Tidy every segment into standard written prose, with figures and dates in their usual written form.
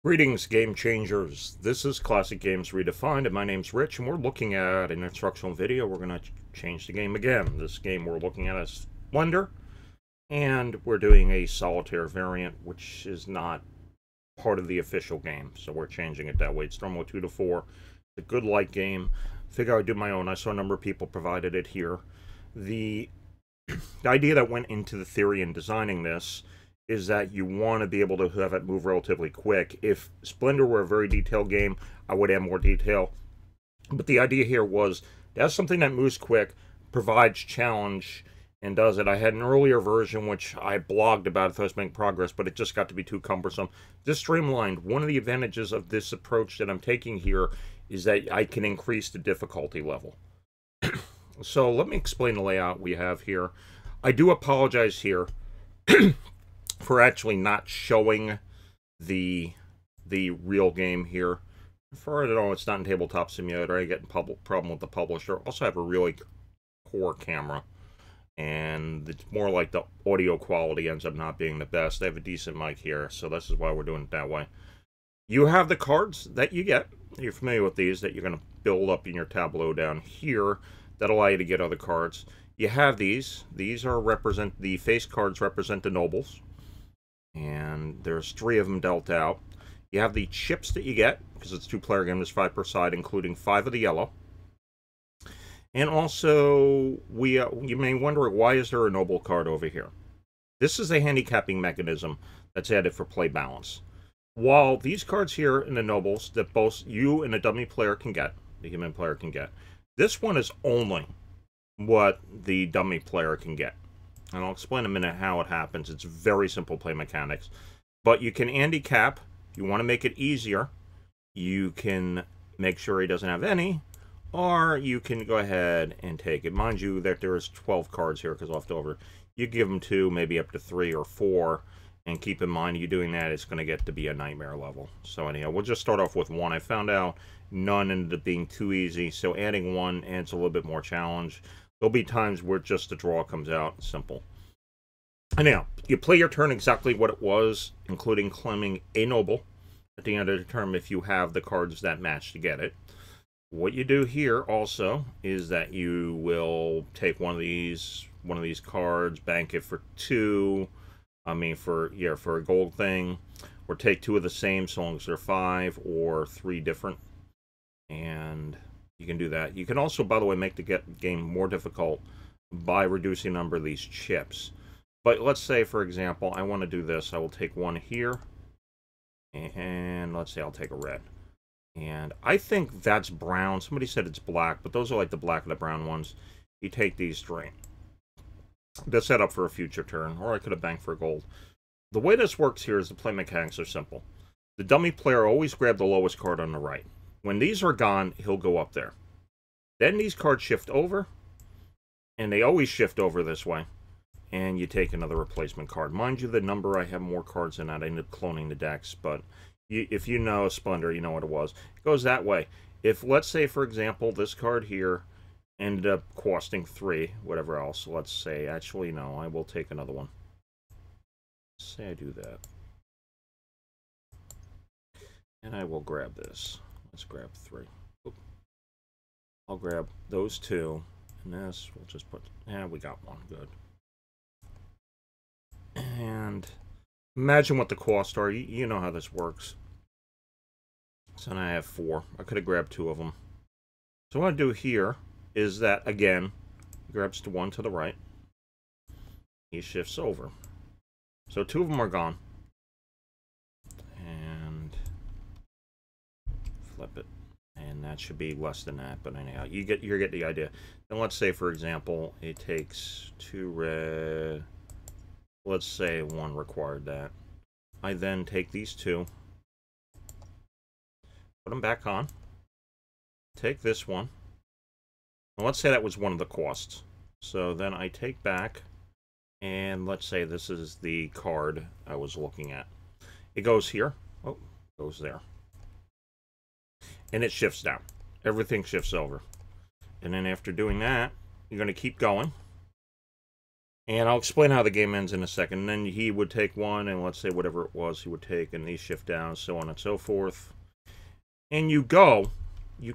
Greetings, game changers. This is Classic Games Redefined, and my name's Rich, and we're looking at an instructional video. We're going to change the game again. This game we're looking at is Splendor, and we're doing a solitaire variant, which is not part of the official game, so we're changing it that way. It's normally 2 to 4. It's a good light game. Figure I'd do my own. I saw a number of people provided it here. The idea that went into the theory in designing this is that you want to be able to have it move relatively quick. If Splendor were a very detailed game, I would add more detail. But the idea here was that's something that moves quick, provides challenge, and does it. I had an earlier version which I blogged about if I was making progress, but it just got to be too cumbersome. This streamlined. One of the advantages of this approach that I'm taking here is that I can increase the difficulty level. So let me explain the layout we have here. I do apologize here for actually not showing the real game here. For I don't know, it's not in Tabletop Simulator. I get a problem with the publisher. Also have a really poor camera, and it's more like the audio quality ends up not being the best. I have a decent mic here, so this is why we're doing it that way. You have the cards that you get. You're familiar with these that you're going to build up in your tableau down here that allow you to get other cards. You have these. These are the face cards represent the nobles, and there's 3 of them dealt out. You have the chips that you get, because it's a 2-player game, there's 5 per side, including 5 of the yellow. And also, you may wonder, why is there a noble card over here? This is a handicapping mechanism that's added for play balance. While these cards here in the nobles that both you and a dummy player can get, the human player can get, this one is only what the dummy player can get. And I'll explain in a minute how it happens. It's very simple play mechanics. But you can handicap. You want to make it easier. You can make sure he doesn't have any. Or you can go ahead and take it. Mind you that there is 12 cards here because left over. You give them 2, maybe up to 3 or 4. And keep in mind, you doing that, it's going to get to be a nightmare level. So anyhow, we'll just start off with 1. I found out none ended up being too easy. So adding 1 adds a little bit more challenge. There'll be times where just the draw comes out. Simple. Anyhow, you play your turn exactly what it was, including claiming a noble at the end of the turn if you have the cards that match to get it. What you do here also is that you will take one of these cards, bank it for 2. I mean, for a gold thing, or take 2 of the same, so long as they're 5 or 3 different, and you can do that. You can also, by the way, make the game more difficult by reducing the number of these chips. But let's say, for example, I want to do this. I will take 1 here, and let's say I'll take a red. And I think that's brown. Somebody said it's black, but those are like the black and the brown ones. You take these 3. That's set up for a future turn, or I could have banked for gold. The way this works here is the play mechanics are simple. The dummy player always grabs the lowest card on the right. When these are gone, he'll go up there. Then these cards shift over, and they always shift over this way. And you take another replacement card. Mind you, the number, I have more cards than that. I ended up cloning the decks, but if you know Splendor, you know what it was. It goes that way. If, let's say, for example, this card here ended up costing 3, whatever else. Let's say, actually, no, I will take another one. Say I do that. And I will grab this. Let's grab 3. Oop. I'll grab those 2. And this, we'll just put, we got 1, good. And imagine what the costs are. You know how this works. So now I have 4. I could have grabbed 2 of them. So what I do here is that, again, grabs the 1 to the right. He shifts over. So 2 of them are gone. And flip it. And that should be less than that. But anyhow, you get the idea. Then let's say, for example, it takes 2 red. Let's say 1 required that. I then take these 2. Put them back on. Take this one. And let's say that was one of the costs. So then I take back, and let's say this is the card I was looking at. It goes here. Oh, goes there. And it shifts down. Everything shifts over. And then after doing that, you're going to keep going. And I'll explain how the game ends in a second. And then he would take one, and let's say whatever it was he would take, and these shift down, so on and so forth. And you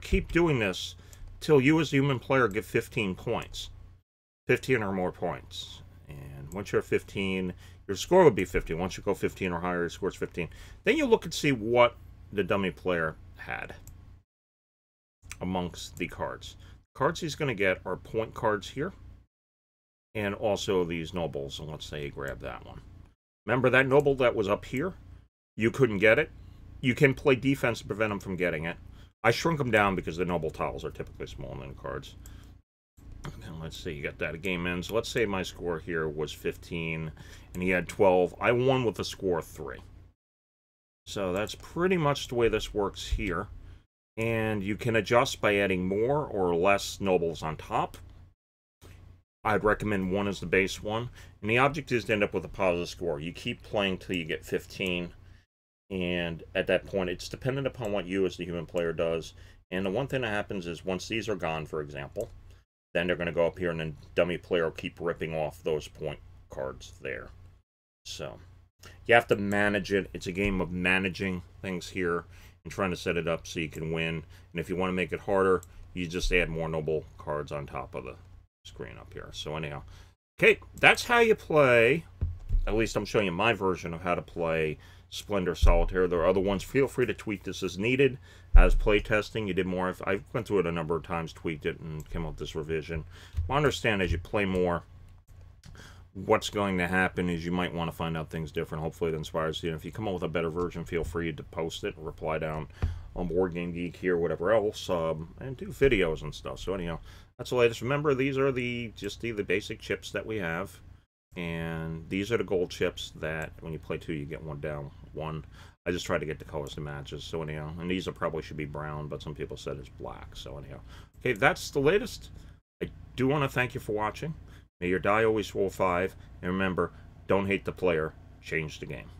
keep doing this till you as the human player get 15 points. 15 or more points. And once you're 15, your score would be 15. Once you go 15 or higher, your score's 15. Then you look and see what the dummy player had amongst the cards. The cards he's going to get are point cards here, and also these nobles. And let's say you grab that one. Remember that noble that was up here? You couldn't get it. You can play defense to prevent him from getting it. I shrunk them down because the noble tiles are typically smaller than cards. And let's see, you got that. A game ends. Let's say my score here was 15, and he had 12. I won with a score of 3. So that's pretty much the way this works here. And you can adjust by adding more or less nobles on top. I'd recommend 1 as the base one. And the object is to end up with a positive score. You keep playing till you get 15. And at that point, it's dependent upon what you as the human player does. And the one thing that happens is once these are gone, for example, then they're going to go up here, and then dummy player will keep ripping off those point cards there. So you have to manage it. It's a game of managing things here and trying to set it up so you can win. And if you want to make it harder, you just add more noble cards on top of the screen up here. So anyhow, okay, that's how you play. At least I'm showing you my version of how to play Splendor Solitaire. There are other ones. Feel free to tweak this as needed. As playtesting, you did more. I went through it a number of times, tweaked it, and came up with this revision. I understand as you play more, what's going to happen is you might want to find out things different. Hopefully it inspires you. And if you come up with a better version, feel free to post it or reply down on Board Game Geek here, whatever else, and do videos and stuff. So anyhow, that's the latest. Remember, these are just the basic chips that we have. And these are the gold chips that when you play 2, you get 1 down 1. I just try to get the colors to matches. So anyhow, and these probably should be brown, but some people said it's black. So anyhow, okay, that's the latest. I do want to thank you for watching. May your die always roll 5. And remember, don't hate the player, change the game.